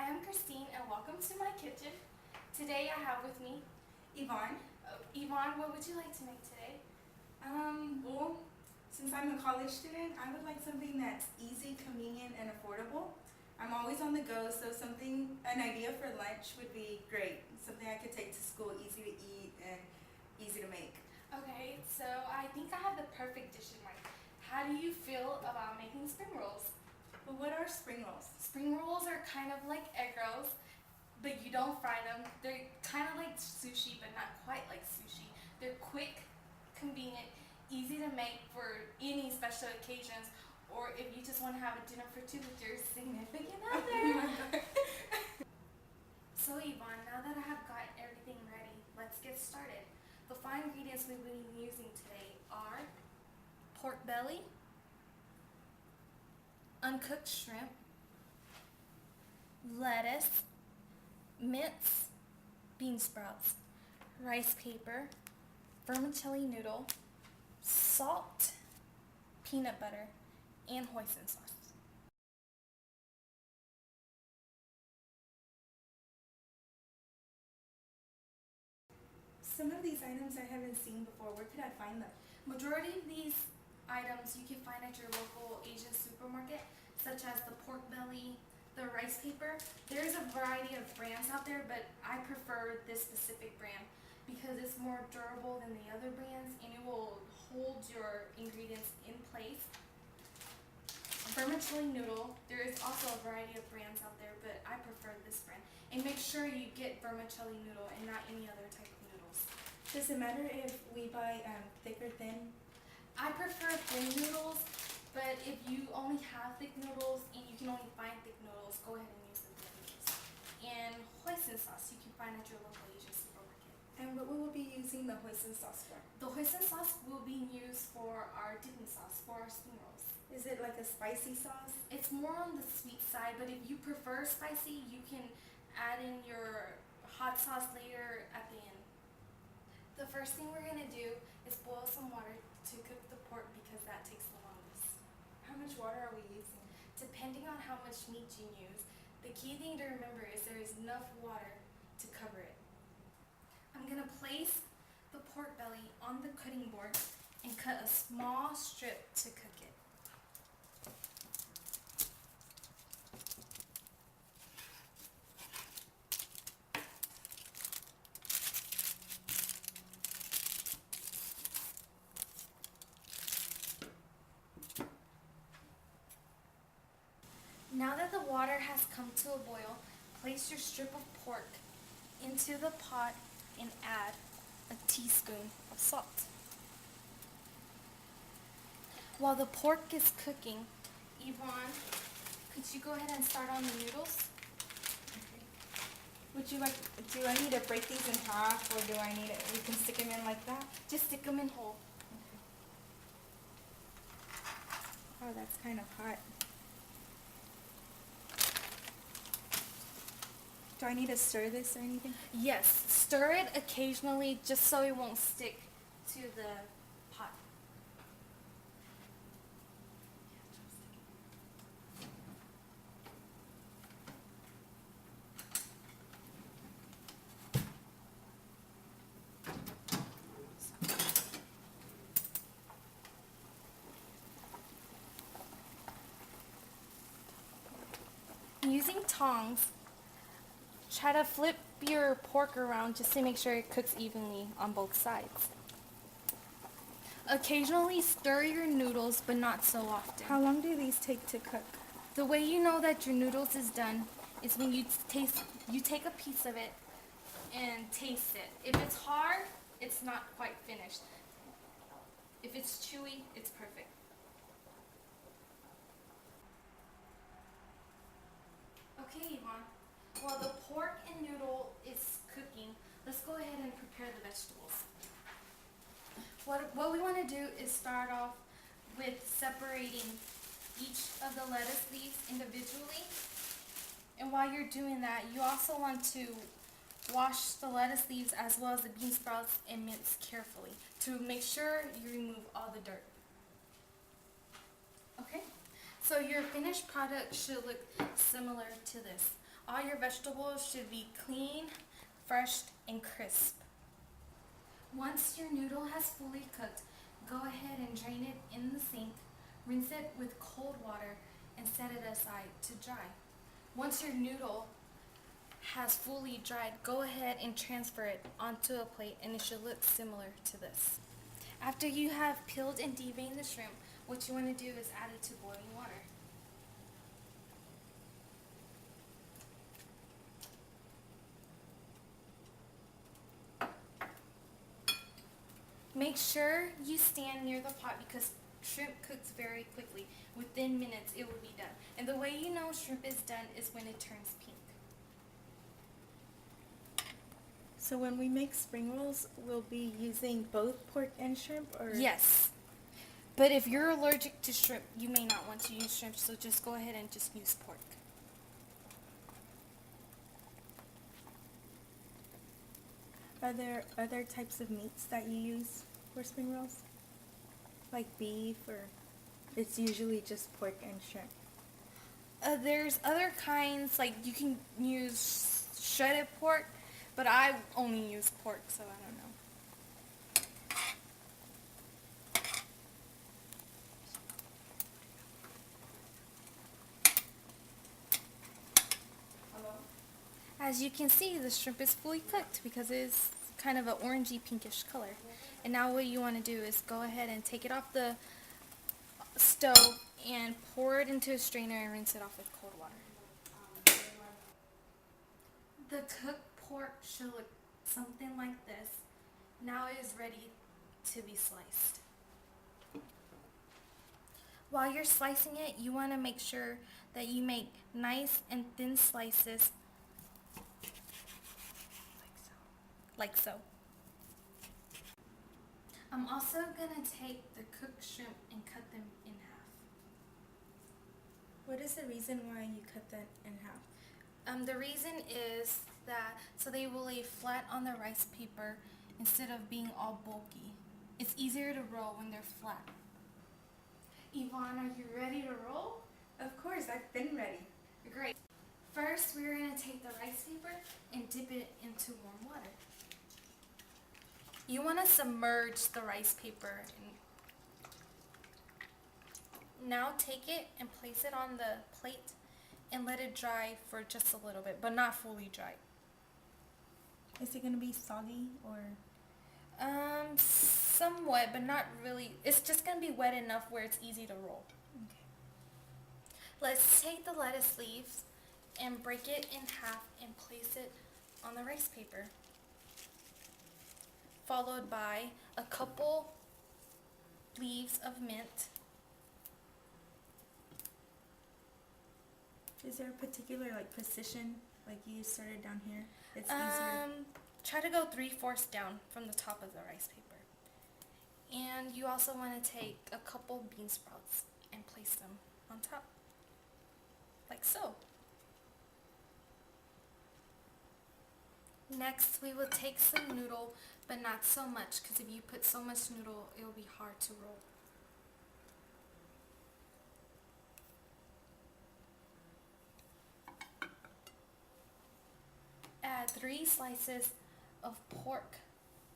I'm Christine and welcome to my kitchen. Today I have with me Yvonne. Yvonne, what would you like to make today? Well, since I'm a college student, I would like something that's easy, convenient, and affordable. I'm always on the go, so an idea for lunch would be great. Something I could take to school, easy to eat and easy to make. Okay, so I think I have the perfect dish in mind. How do you feel about making spring rolls? But what are spring rolls? Spring rolls are kind of like egg rolls, but you don't fry them. They're kind of like sushi, but not quite like sushi. They're quick, convenient, easy to make for any special occasions, or if you just want to have a dinner for two with your significant other. So Yvonne, now that I have got everything ready, let's get started. The five ingredients we will be using today are pork belly, uncooked shrimp, lettuce, mince, bean sprouts, rice paper, vermicelli noodle, salt, peanut butter, and hoisin sauce. Some of these items I haven't seen before. Where could I find them? Majority of these items you can find at your local Asian supermarket, such as the pork belly, the rice paper. There's a variety of brands out there, but I prefer this specific brand because it's more durable than the other brands and it will hold your ingredients in place. Vermicelli noodle, there is also a variety of brands out there, but I prefer this brand. And make sure you get vermicelli noodle and not any other type of noodles. Does it matter if we buy thick or thin? I prefer thin noodles, but if you only have thick noodles and you can only find thick noodles, go ahead and use the thick noodles. And hoisin sauce you can find at your local Asian supermarket. And what will we be using the hoisin sauce for? The hoisin sauce will be used for our dipping sauce for our spring rolls. Is it like a spicy sauce? It's more on the sweet side, but if you prefer spicy, you can add in your hot sauce later at the end. The first thing we're going to do is boil some water to cook the pork because that takes the longest. How much water are we using? Depending on how much meat you use, the key thing to remember is there is enough water to cover it. I'm going to place the pork belly on the cutting board and cut a small strip to cook it. Now that the water has come to a boil, place your strip of pork into the pot and add a teaspoon of salt. While the pork is cooking, Yvonne, could you go ahead and start on the noodles? Do I need to break these in half or do I need it, we can stick them in like that? Just stick them in whole. Oh, that's kind of hot. Do I need to stir this or anything? Yes, stir it occasionally just so it won't stick to the pot. Using tongs, try to flip your pork around just to make sure it cooks evenly on both sides. Occasionally stir your noodles, but not so often. How long do these take to cook? The way you know that your noodles is done is when you take a piece of it and taste it. If it's hard, it's not quite finished. If it's chewy, it's perfect. Okay, Yvonne. While the pork and noodle is cooking, let's go ahead and prepare the vegetables. What we want to do is start off with separating each of the lettuce leaves individually. And while you're doing that, you also want to wash the lettuce leaves as well as the bean sprouts and mince carefully to make sure you remove all the dirt. Okay? So your finished product should look similar to this. All your vegetables should be clean, fresh, and crisp. Once your noodle has fully cooked, go ahead and drain it in the sink, rinse it with cold water, and set it aside to dry. Once your noodle has fully dried, go ahead and transfer it onto a plate, and it should look similar to this. After you have peeled and deveined the shrimp, what you want to do is add it to boiling water. Make sure you stand near the pot because shrimp cooks very quickly. Within minutes it will be done. And the way you know shrimp is done is when it turns pink. So when we make spring rolls, we'll be using both pork and shrimp, or? Yes. But if you're allergic to shrimp, you may not want to use shrimp, so just go ahead and just use pork. Are there other types of meats that you use for spring rolls? Like beef, or it's usually just pork and shrimp? There's other kinds, like you can use shredded pork, but I only use pork, so I don't know. As you can see, the shrimp is fully cooked because it's kind of an orangey pinkish color. And now what you want to do is go ahead and take it off the stove and pour it into a strainer and rinse it off with cold water. The cooked pork should look something like this. Now it is ready to be sliced. While you're slicing it, you want to make sure that you make nice and thin slices like so. I'm also going to take the cooked shrimp and cut them in half. What is the reason why you cut that in half? The reason is that so they will lay flat on the rice paper instead of being all bulky. It's easier to roll when they're flat. Yvonne, are you ready to roll? Of course, I've been ready. Great. First, we're going to take the rice paper and dip it into warm water. You want to submerge the rice paper. Now take it and place it on the plate and let it dry for just a little bit, but not fully dry. Is it going to be soggy, or? Somewhat, but not really. It's just going to be wet enough where it's easy to roll. Okay. Let's take the lettuce leaves and break it in half and place it on the rice paper, followed by a couple leaves of mint. Is there a particular position, like you started down here? It's easier. Try to go 3/4 down from the top of the rice paper. And you also want to take a couple bean sprouts and place them on top, like so. Next, we will take some noodle, but not so much, because if you put so much noodle, it will be hard to roll. Add 3 slices of pork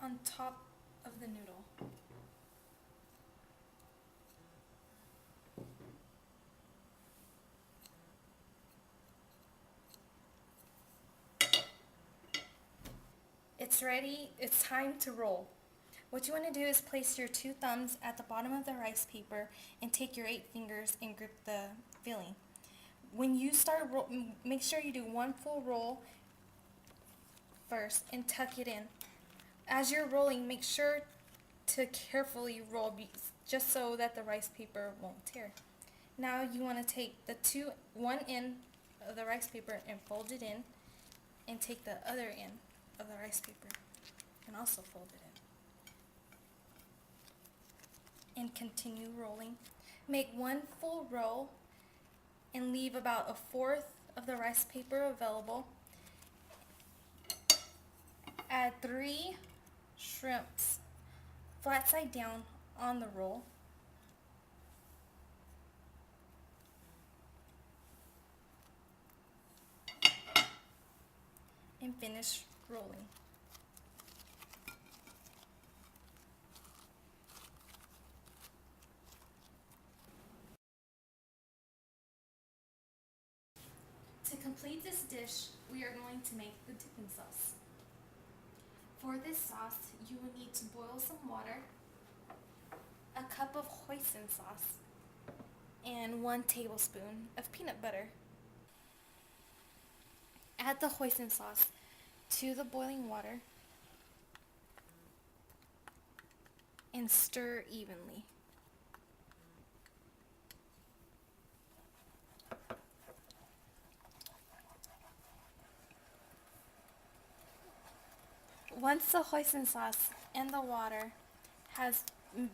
on top of the noodle. It's ready. It's time to roll. What you want to do is place your 2 thumbs at the bottom of the rice paper and take your 8 fingers and grip the filling. When you start make sure you do 1 full roll first and tuck it in. As you're rolling, make sure to carefully roll just so that the rice paper won't tear. Now you want to take one end of the rice paper and fold it in, and take the other end of the rice paper and also fold it in. And continue rolling. Make 1 full roll and leave about 1/4 of the rice paper available. Add 3 shrimps flat side down on the roll. and finish rolling. To complete this dish, we are going to make the dipping sauce. For this sauce, you will need to boil some water, a cup of hoisin sauce, and 1 tablespoon of peanut butter. Add the hoisin sauce to the boiling water and stir evenly. Once the hoisin sauce and the water has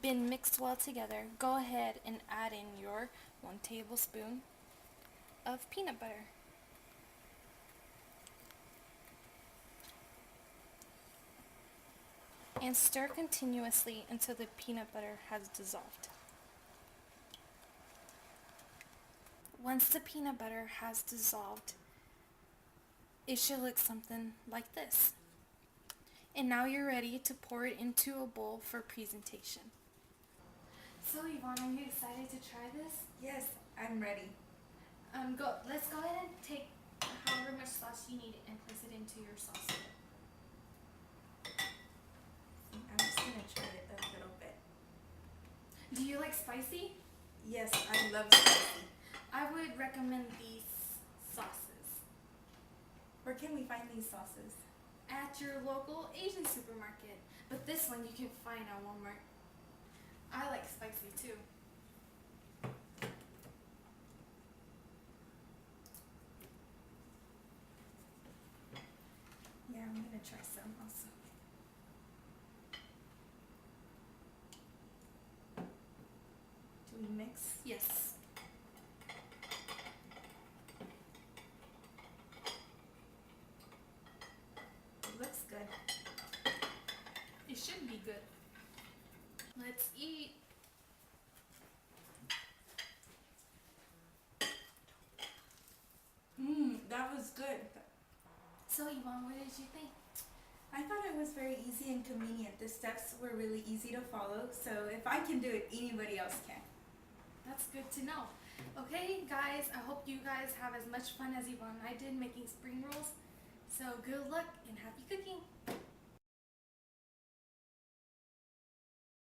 been mixed well together, go ahead and add in your 1 tablespoon of peanut butter. And stir continuously until the peanut butter has dissolved. Once the peanut butter has dissolved, it should look something like this. And now you're ready to pour it into a bowl for presentation. So Yvonne, are you excited to try this? Yes, I'm ready. Let's go ahead and take however much sauce you need and place it into your sauce bowl. I'm just gonna try it a little bit. Do you like spicy? Yes, I love spicy. I would recommend these sauces Where can we find these sauces? at your local Asian supermarket, but this one you can find at Walmart. I like spicy too. Yeah, I'm gonna try some also. Do we mix? Yes. It looks good. It should be good. Let's eat. That was good. So Yvonne, what did you think? I thought it was very easy and convenient. The steps were really easy to follow, so if I can do it, anybody else can. That's good to know. Okay guys, I hope you guys have as much fun as Yvonne and I did making spring rolls. So good luck and happy cooking.